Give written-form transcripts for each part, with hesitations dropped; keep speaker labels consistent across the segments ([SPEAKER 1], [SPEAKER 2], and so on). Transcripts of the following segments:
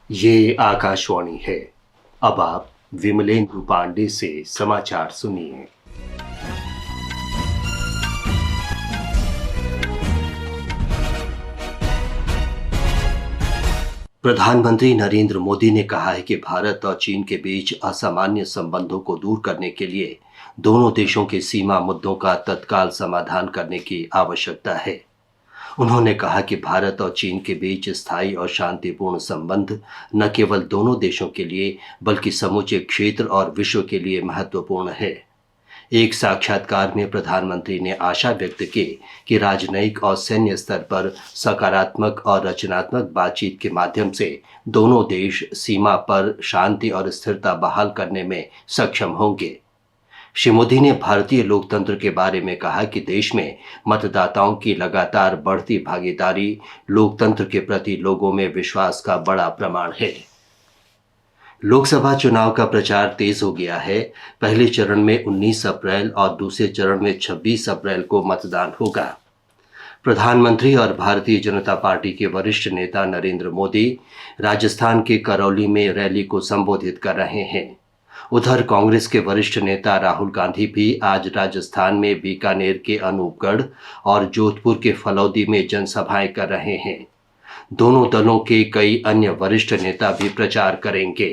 [SPEAKER 1] ये आकाशवाणी है। अब आप विमलेंदु पांडे से समाचार सुनिए। प्रधानमंत्री नरेंद्र मोदी ने कहा है कि भारत और चीन के बीच असामान्य संबंधों को दूर करने के लिए दोनों देशों के सीमा मुद्दों का तत्काल समाधान करने की आवश्यकता है। उन्होंने कहा कि भारत और चीन के बीच स्थायी और शांतिपूर्ण संबंध न केवल दोनों देशों के लिए बल्कि समूचे क्षेत्र और विश्व के लिए महत्वपूर्ण है। एक साक्षात्कार में प्रधानमंत्री ने आशा व्यक्त की कि राजनयिक और सैन्य स्तर पर सकारात्मक और रचनात्मक बातचीत के माध्यम से दोनों देश सीमा पर शांति और स्थिरता बहाल करने में सक्षम होंगे। श्री मोदी ने भारतीय लोकतंत्र के बारे में कहा कि देश में मतदाताओं की लगातार बढ़ती भागीदारी लोकतंत्र के प्रति लोगों में विश्वास का बड़ा प्रमाण है। लोकसभा चुनाव का प्रचार तेज हो गया है। पहले चरण में 19 अप्रैल और दूसरे चरण में 26 अप्रैल को मतदान होगा। प्रधानमंत्री और भारतीय जनता पार्टी के वरिष्ठ नेता नरेंद्र मोदी राजस्थान के करौली में रैली को संबोधित कर रहे हैं। उधर कांग्रेस के वरिष्ठ नेता राहुल गांधी भी आज राजस्थान में बीकानेर के अनूपगढ़ और जोधपुर के फलौदी में जनसभाएं कर रहे हैं। दोनों दलों के कई अन्य वरिष्ठ नेता भी प्रचार करेंगे।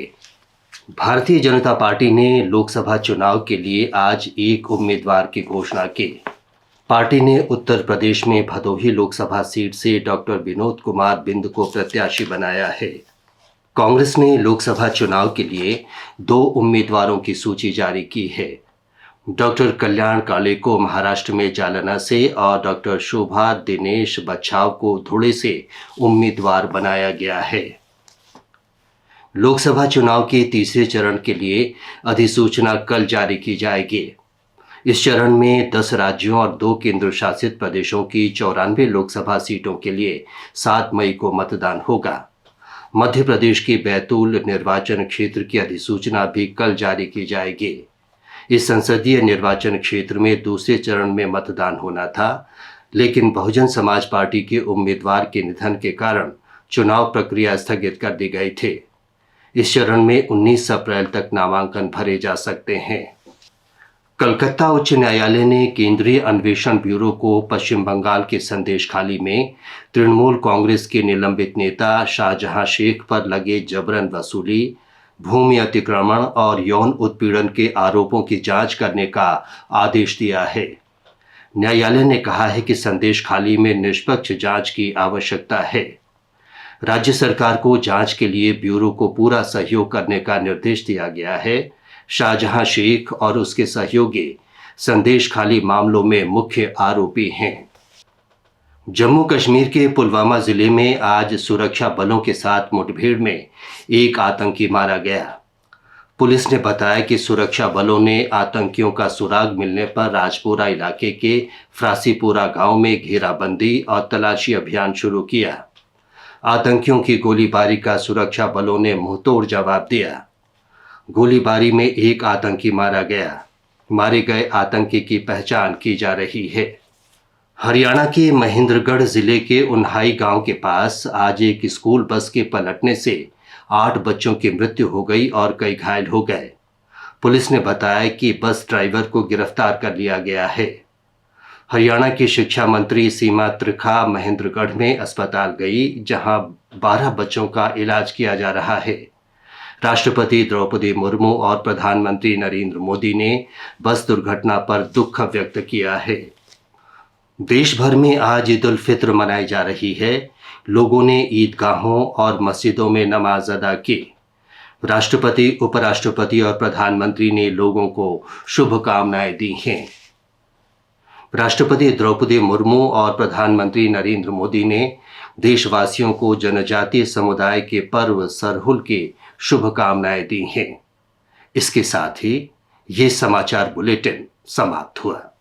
[SPEAKER 1] भारतीय जनता पार्टी ने लोकसभा चुनाव के लिए आज एक उम्मीदवार की घोषणा की। पार्टी ने उत्तर प्रदेश में भदोही लोकसभा सीट से डॉक्टर विनोद कुमार बिंद को प्रत्याशी बनाया है। कांग्रेस ने लोकसभा चुनाव के लिए 2 उम्मीदवारों की सूची जारी की है। डॉक्टर कल्याण काले को महाराष्ट्र में जालना से और डॉक्टर शोभा दिनेश बच्छाव को धुले से उम्मीदवार बनाया गया है। लोकसभा चुनाव के तीसरे चरण के लिए अधिसूचना कल जारी की जाएगी। इस चरण में 10 राज्यों और 2 केंद्र शासित प्रदेशों की 94 लोकसभा सीटों के लिए 7 मई को मतदान होगा। मध्य प्रदेश के बैतूल निर्वाचन क्षेत्र की अधिसूचना भी कल जारी की जाएगी। इस संसदीय निर्वाचन क्षेत्र में दूसरे चरण में मतदान होना था, लेकिन बहुजन समाज पार्टी के उम्मीदवार के निधन के कारण चुनाव प्रक्रिया स्थगित कर दी गई थी। इस चरण में 19 अप्रैल तक नामांकन भरे जा सकते हैं। कलकत्ता उच्च न्यायालय ने केंद्रीय अन्वेषण ब्यूरो को पश्चिम बंगाल के संदेशखाली में तृणमूल कांग्रेस के निलंबित नेता शाहजहां शेख पर लगे जबरन वसूली, भूमि अतिक्रमण और यौन उत्पीड़न के आरोपों की जांच करने का आदेश दिया है। न्यायालय ने कहा है कि संदेशखाली में निष्पक्ष जांच की आवश्यकता है। राज्य सरकार को जांच के लिए ब्यूरो को पूरा सहयोग करने का निर्देश दिया गया है। शाहजहां शेख और उसके सहयोगी संदेशखाली मामलों में मुख्य आरोपी हैं। जम्मू कश्मीर के पुलवामा जिले में आज सुरक्षा बलों के साथ मुठभेड़ में एक आतंकी मारा गया। पुलिस ने बताया कि सुरक्षा बलों ने आतंकियों का सुराग मिलने पर राजपुरा इलाके के फ्रासीपुरा गांव में घेराबंदी और तलाशी अभियान शुरू किया। आतंकियों की गोलीबारी का सुरक्षा बलों ने मुंहतोड़ जवाब दिया। गोलीबारी में एक आतंकी मारा गया। मारे गए आतंकी की पहचान की जा रही है। हरियाणा के महेंद्रगढ़ जिले के उन्हाई गांव के पास आज एक स्कूल बस के पलटने से 8 बच्चों की मृत्यु हो गई और कई घायल हो गए। पुलिस ने बताया कि बस ड्राइवर को गिरफ्तार कर लिया गया है। हरियाणा की शिक्षा मंत्री सीमा त्रिखा महेंद्रगढ़ में अस्पताल गई, जहां 12 बच्चों का इलाज किया जा रहा है। राष्ट्रपति द्रौपदी मुर्मू और प्रधानमंत्री नरेंद्र मोदी ने बस दुर्घटना पर दुख व्यक्त किया है। देश भर में आज ईद उल फित्र मनाई जा रही है। लोगों ने ईदगाहों और मस्जिदों में नमाज अदा की। राष्ट्रपति, उपराष्ट्रपति और प्रधानमंत्री ने लोगों को शुभकामनाएं दी हैं। राष्ट्रपति द्रौपदी मुर्मू और प्रधानमंत्री नरेंद्र मोदी ने देशवासियों को जनजातीय समुदाय के पर्व सरहुल की शुभकामनाएं दी हैं। इसके साथ ही ये समाचार बुलेटिन समाप्त हुआ।